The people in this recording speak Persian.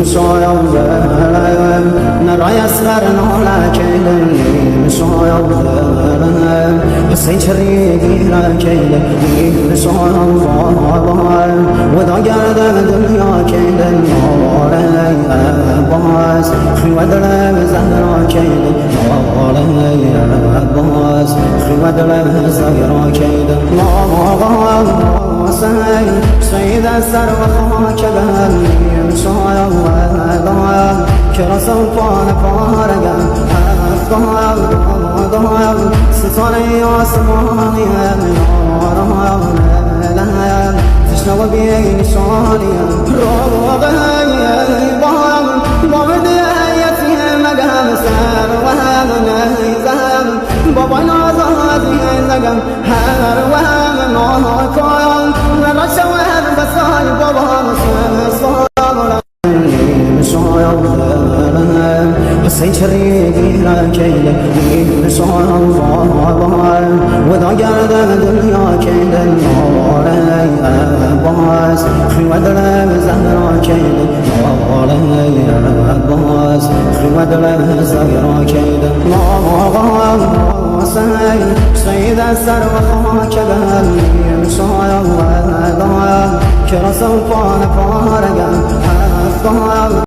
شایم نرای اسقر ناله کیلم شایم حسین چریگی را کیلم شایم و دا گردم دنیا کیلم آره باز خیوه دلم زهرا کیلم آره باز خیوه دلم زهرا کیلم سید سر و خاک بهم شایم کرا سوپان پارگم افغان ستاره آسمانی یارم تشنه و بیشانیم روغه بام دیتی مگم سر و هم نیزم بابا نازادی نگم هر و هم ناکایم نرشوهم بسای بابا حسین چریگی را کیلم شایم و دا گردم دنیا کیلم آره باز خیوه دلم زهرا کیلم آره باز خیوه دلم زهرا کیلم سید سر و خاک بهم شایم کرا سوپان پارگم افغان